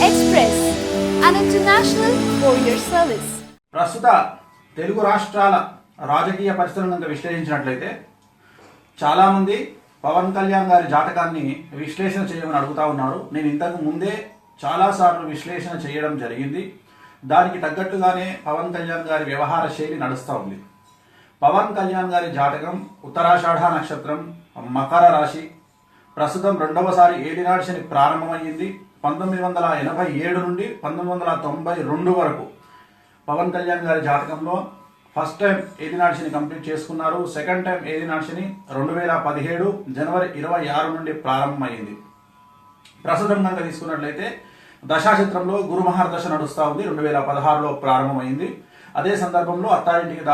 Express, an international courier service. ప్రస్తుత తెలుగు రాష్ట్రాల రాజకీయ పరిస్థితులను విశ్లేషించినట్లయితే చాలా మంది పవన్ కళ్యాణ్ గారి జాతకాన్ని విశ్లేషణ చేయమని అడుగుతా ఉన్నారు. నేను ఇంతకు ముందే చాలాసార్లు విశ్లేషణ చేయడం జరిగింది. దానికి తగ్గట్టుగానే పవన్ కళ్యాణ్ గారి వ్యవహార శైలి నడుస్తూ ఉంది. పవన్ కళ్యాణ్ గారి జాతకం ఉత్తరాషాఢ నక్షత్రం, మకర రాశి. ప్రస్తుతం రెండవసారి ఏలినాడు శని ప్రారంభమైంది. 1987 నుండి 1992 వరకు పవన్ కళ్యాణ్ గారి జాతకంలో ఫస్ట్ టైం ఏలినాడు శని కంప్లీట్ చేసుకున్నారు. సెకండ్ టైం ఏలినాడు శని 2017 జనవరి 26 నుండి ప్రారంభమైంది. ప్రస్తుతం కనుక తీసుకున్నట్లయితే దశాచిత్రంలో గురు మహర్దశ నడుస్తూ ఉంది. 2016లో ప్రారంభమైంది. అదే సందర్భంలో అత్తారింటికి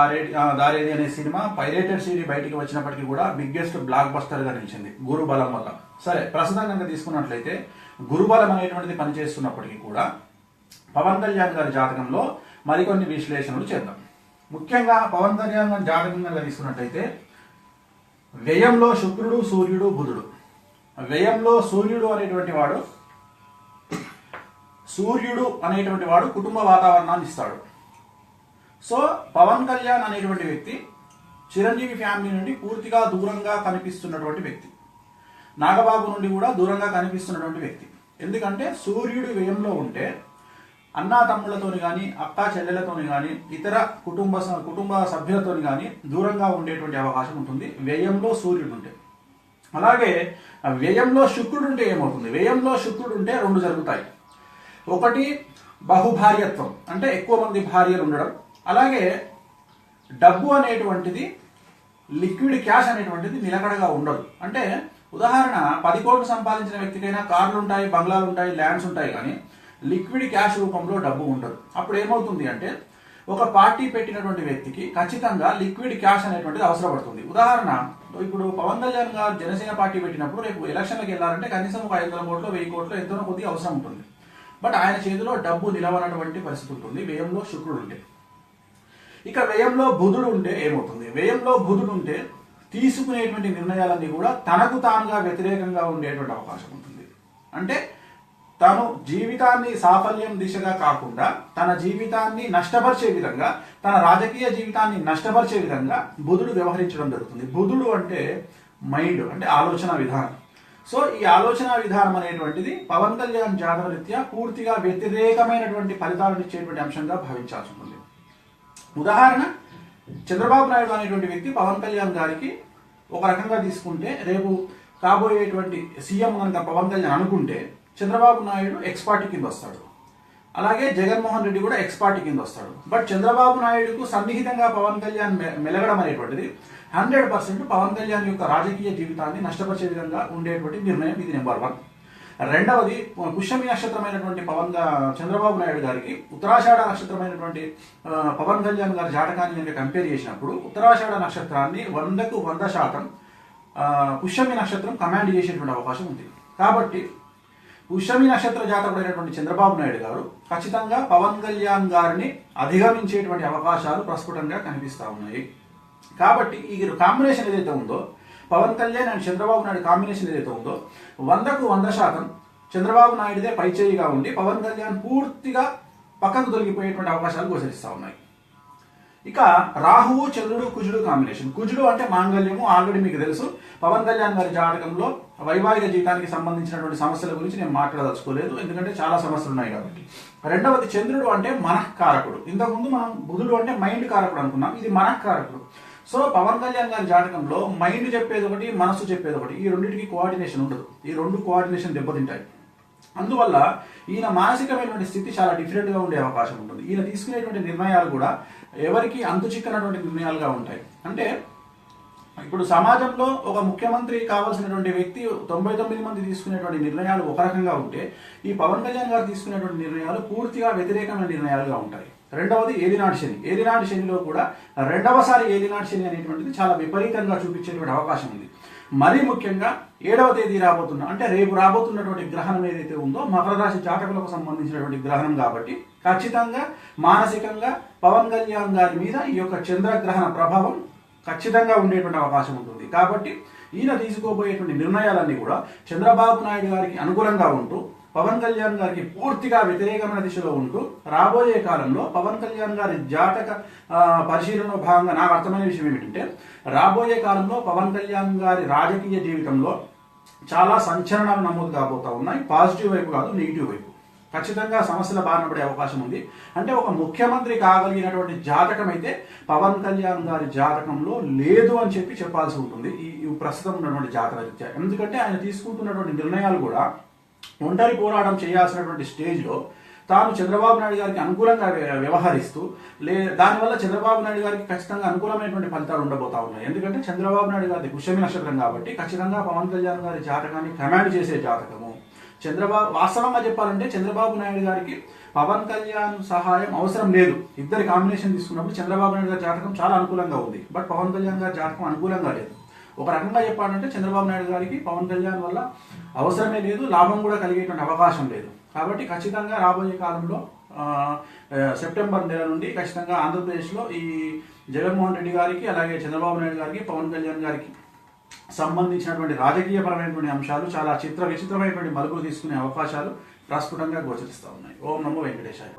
దారేది అనే సినిమా పైరేటెడ్ సిరీ బయటికి వచ్చినప్పటికీ కూడా బిగ్గెస్ట్ బ్లాక్ బస్టర్ గా నిలిచింది గురు బలం వల్ల. సరే, ప్రస్తుతం కనుక తీసుకున్నట్లయితే గురుబలం అనేటువంటిది పనిచేస్తున్నప్పటికీ కూడా పవన్ కళ్యాణ్ గారి జాతకంలో మరికొన్ని విశ్లేషణలు చేద్దాం. ముఖ్యంగా పవన్ కళ్యాణ్ గారి జాతకం కనుక తీసుకున్నట్లయితే వ్యయంలో శుక్రుడు, సూర్యుడు, బుధుడు. వ్యయంలో సూర్యుడు అనేటువంటి వాడు కుటుంబ వాతావరణాన్ని ఇస్తాడు. సో పవన్ కళ్యాణ్ అనేటువంటి వ్యక్తి చిరంజీవి ఫ్యామిలీ నుండి పూర్తిగా దూరంగా కనిపిస్తున్నటువంటి వ్యక్తి, నాగబాబు నుండి కూడా దూరంగా కనిపిస్తున్నటువంటి వ్యక్తి. ఎందుకంటే సూర్యుడు వ్యయంలో ఉంటే అన్నా తమ్ముళ్లతోని కానీ, అక్కా చెల్లెలతోని కానీ, ఇతర కుటుంబ సభ్యులతోని కానీ దూరంగా ఉండేటువంటి అవకాశం ఉంటుంది వ్యయంలో సూర్యుడు ఉంటే. అలాగే వ్యయంలో శుక్రుడు ఉంటే ఏమవుతుంది? వ్యయంలో శుక్రుడు ఉంటే రెండు జరుగుతాయి. ఒకటి బహుభార్యత్వం, అంటే ఎక్కువ మంది భార్యలు ఉండడం. అలాగే డబ్బు అనేటువంటిది, లిక్విడ్ క్యాష్ అనేటువంటిది నిలకడగా ఉండదు. అంటే ఉదాహరణ, 10 కోట్లు సంపాదించిన వ్యక్తికైనా కార్లు ఉంటాయి, బంగ్లాలు ఉంటాయి, ల్యాండ్స్ ఉంటాయి, కానీ లిక్విడ్ క్యాష్ రూపంలో డబ్బు ఉండదు. అప్పుడు ఏమవుతుంది అంటే ఒక పార్టీ పెట్టినటువంటి వ్యక్తికి ఖచ్చితంగా లిక్విడ్ క్యాష్ అనేటువంటిది అవసరపడుతుంది. ఉదాహరణ, ఇప్పుడు పవన్ కళ్యాణ్ గారు జనసేన పార్టీ పెట్టినప్పుడు రేపు ఎలక్షన్లకు వెళ్ళాలంటే కనీసం ఒక 500 కోట్లు 1000 కోట్లు ఎంతో కొద్దిగా అవసరం ఉంటుంది. బట్ ఆయన చేతిలో డబ్బు నిలవనటువంటి పరిస్థితి ఉంటుంది వ్యయంలో శుక్రుడు ఉంటే. ఇక వ్యయంలో బుధుడు ఉంటే ఏమవుతుంది? వ్యయంలో బుధుడు ఉంటే తీసుకునేటువంటి నిర్ణయాలన్నీ కూడా తనకు తానుగా వ్యతిరేకంగా ఉండేటువంటి అవకాశం ఉంటుంది. అంటే తను జీవితాన్ని సాఫల్యం దిశగా కాకుండా తన జీవితాన్ని నష్టపరిచే విధంగా, తన రాజకీయ జీవితాన్ని నష్టపరిచే విధంగా బుధుడు వ్యవహరించడం జరుగుతుంది. బుధుడు అంటే మైండ్, అంటే ఆలోచన విధానం. సో ఈ ఆలోచన విధానం అనేటువంటిది పవన్ కళ్యాణ్ జాతక రీత్యా పూర్తిగా వ్యతిరేకమైనటువంటి ఫలితాలను ఇచ్చేటువంటి అంశంగా భావించాల్సి ఉంటుంది. ఉదాహరణ, చంద్రబాబు నాయుడు అనేటువంటి వ్యక్తి పవన్ కళ్యాణ్ గారికి ఒక రకంగా తీసుకుంటే, రేపు కాబోయేటువంటి సీఎం కనుక పవన్ కళ్యాణ్ అనుకుంటే చంద్రబాబు నాయుడు ఎక్స్ పార్టీ కింద వస్తాడు. అలాగే జగన్మోహన్ రెడ్డి కూడా ఎక్స్ పార్టీ కింద వస్తాడు. బట్ చంద్రబాబు నాయుడుకు సన్నిహితంగా పవన్ కళ్యాణ్ మెలగడం అనేటువంటిది 100% పవన్ కళ్యాణ్ యొక్క రాజకీయ జీవితాన్ని నష్టపరిచే విధంగా ఉండేటువంటి నిర్ణయం. ఇది నెంబర్ 1. రెండవది, పుష్యమి నక్షత్రమైనటువంటి చంద్రబాబు నాయుడు గారికి ఉత్తరాషాఢ నక్షత్రమైనటువంటి పవన్ కళ్యాణ్ గారి జాతకాన్ని కనుక కంపేర్ చేసినప్పుడు ఉత్తరాషాఢ నక్షత్రాన్ని 100కు 100% పుష్యమి నక్షత్రం కమాండ్ చేసేటువంటి అవకాశం ఉంది. కాబట్టి పుష్యమి నక్షత్ర జాతకుడైనటువంటి చంద్రబాబు నాయుడు గారు ఖచ్చితంగా పవన్ కళ్యాణ్ గారిని అధిగమించేటువంటి అవకాశాలు ప్రస్ఫుటంగా కనిపిస్తూ ఉన్నాయి. కాబట్టి ఈ కాంబినేషన్ ఏదైతే ఉందో, పవన్ కళ్యాణ్ అండ్ చంద్రబాబు నాయుడు కాంబినేషన్ ఏదైతే ఉందో 100కు 100% చంద్రబాబు నాయుడుదే పైచేయిగా ఉండి పవన్ కళ్యాణ్ పూర్తిగా పక్కకు తొలగిపోయేటువంటి అవకాశాలు గోచరిస్తూ ఉన్నాయి. ఇక రాహువు, చంద్రుడు, కుజుడు కాంబినేషన్. కుజుడు అంటే మాంగళ్యము. ఆల్రెడీ మీకు తెలుసు, పవన్ కళ్యాణ్ గారి జాతకంలో వైవాహిక జీవితానికి సంబంధించినటువంటి సమస్యల గురించి నేను మాట్లాడదలుచుకోలేదు, ఎందుకంటే చాలా సమస్యలు ఉన్నాయి కాబట్టి. రెండవది, చంద్రుడు అంటే మనఃకారకుడు. ఇంతకుముందు మనం బుధుడు అంటే మైండ్ కారకుడు అనుకున్నాం, ఇది మనఃకారకుడు. సో పవన్ కళ్యాణ్ గారి జాతకంలో మైండ్ చెప్పేది ఒకటి, మనసు చెప్పేది ఒకటి. ఈ రెండింటికి కోఆర్డినేషన్ ఉండదు. ఈ రెండు కోఆర్డినేషన్ దెబ్బతింటాయి. అందువల్ల ఈయన మానసికమైనటువంటి స్థితి చాలా డిఫరెంట్గా ఉండే అవకాశం ఉంటుంది. ఈయన తీసుకునేటువంటి నిర్ణయాలు కూడా ఎవరికి అంతు చిక్కనటువంటి నిర్ణయాలుగా ఉంటాయి. అంటే ఇప్పుడు సమాజంలో ఒక ముఖ్యమంత్రి కావాల్సినటువంటి వ్యక్తి 99 మంది తీసుకునేటువంటి నిర్ణయాలు ఒక రకంగా ఉంటే, ఈ పవన్ కళ్యాణ్ గారు తీసుకునేటువంటి నిర్ణయాలు పూర్తిగా వ్యతిరేకమైన నిర్ణయాలుగా ఉంటాయి. రెండవది, ఏలినాడు శని. ఏలినాడు శనిలో కూడా రెండవసారి ఏలినాడు శని అనేటువంటిది చాలా విపరీతంగా చూపించేటువంటి అవకాశం ఉంది. మరీ ముఖ్యంగా 7వ తేదీ అంటే రేపు రాబోతున్నటువంటి గ్రహణం ఏదైతే ఉందో మకర రాశి జాతకులకు సంబంధించినటువంటి గ్రహణం కాబట్టి ఖచ్చితంగా మానసికంగా పవన్ కళ్యాణ్ గారి మీద ఈ యొక్క చంద్రగ్రహణ ప్రభావం ఖచ్చితంగా ఉండేటువంటి అవకాశం ఉంటుంది. కాబట్టి ఈయన తీసుకోబోయేటువంటి నిర్ణయాలన్నీ కూడా చంద్రబాబు నాయుడు గారికి అనుకూలంగా ఉంటూ పవన్ కళ్యాణ్ గారికి పూర్తిగా వ్యతిరేకమైన దిశలో ఉంటూ రాబోయే కాలంలో పవన్ కళ్యాణ్ గారి జాతక పరిశీలనలో భాగంగా నాకు అర్థమైన విషయం ఏమిటంటే, రాబోయే కాలంలో పవన్ కళ్యాణ్ గారి రాజకీయ జీవితంలో చాలా సంచలనాలు నమోదు కాబోతా ఉన్నాయి. పాజిటివ్ వైపు కాదు, నెగిటివ్ వైపు. ఖచ్చితంగా సమస్యల బారిన పడే అవకాశం ఉంది. అంటే ఒక ముఖ్యమంత్రి కాగలిగినటువంటి జాతకం అయితే పవన్ కళ్యాణ్ గారి జాతకంలో లేదు అని చెప్పాల్సి ఉంటుంది ఈ ప్రస్తుతం ఉన్నటువంటి జాతక రీత్యా. ఎందుకంటే ఆయన తీసుకుంటున్నటువంటి నిర్ణయాలు కూడా ఒంటరి పోరాటం చేయాల్సినటువంటి స్టేజ్లో తాను చంద్రబాబు నాయుడు గారికి అనుకూలంగా వ్యవహరిస్తూ దానివల్ల చంద్రబాబు నాయుడు గారికి ఖచ్చితంగా అనుకూలమైనటువంటి ఫలితాలు ఉండబోతా ఉన్నాయి. ఎందుకంటే చంద్రబాబు నాయుడు గారి పుష్యమి నక్షత్రం కాబట్టి ఖచ్చితంగా పవన్ కళ్యాణ్ గారి జాతకాన్ని కమాండ్ చేసే జాతకము. వాస్తవంగా చెప్పాలంటే చంద్రబాబు నాయుడు గారికి పవన్ కళ్యాణ్ సహాయం అవసరం లేదు. ఇద్దరి కాంబినేషన్ తీసుకున్నప్పుడు చంద్రబాబు నాయుడు గారి జాతకం చాలా అనుకూలంగా ఉంది, బట్ పవన్ కళ్యాణ్ గారి జాతకం అనుకూలంగా లేదు. ఒక రకంగా చెప్పాలంటే చంద్రబాబు నాయుడు గారికి పవన్ కళ్యాణ్ వల్ల అవసరమే లేదు, లాభం కూడా కలిగేటువంటి అవకాశం లేదు. కాబట్టి ఖచ్చితంగా రాబోయే కాలంలో సెప్టెంబర్ నెల నుండి ఖచ్చితంగా ఆంధ్రప్రదేశ్లో ఈ జగన్మోహన్ రెడ్డి గారికి అలాగే చంద్రబాబు నాయుడు గారికి పవన్ కళ్యాణ్ గారికి సంబంధించినటువంటి రాజకీయపరమైనటువంటి అంశాలు చాలా విచిత్రమైనటువంటి మలుపులు తీసుకునే అవకాశాలు ప్రస్ఫుటంగా గోచరిస్తూ ఉన్నాయి. ఓం నమో వెంకటేశాయ.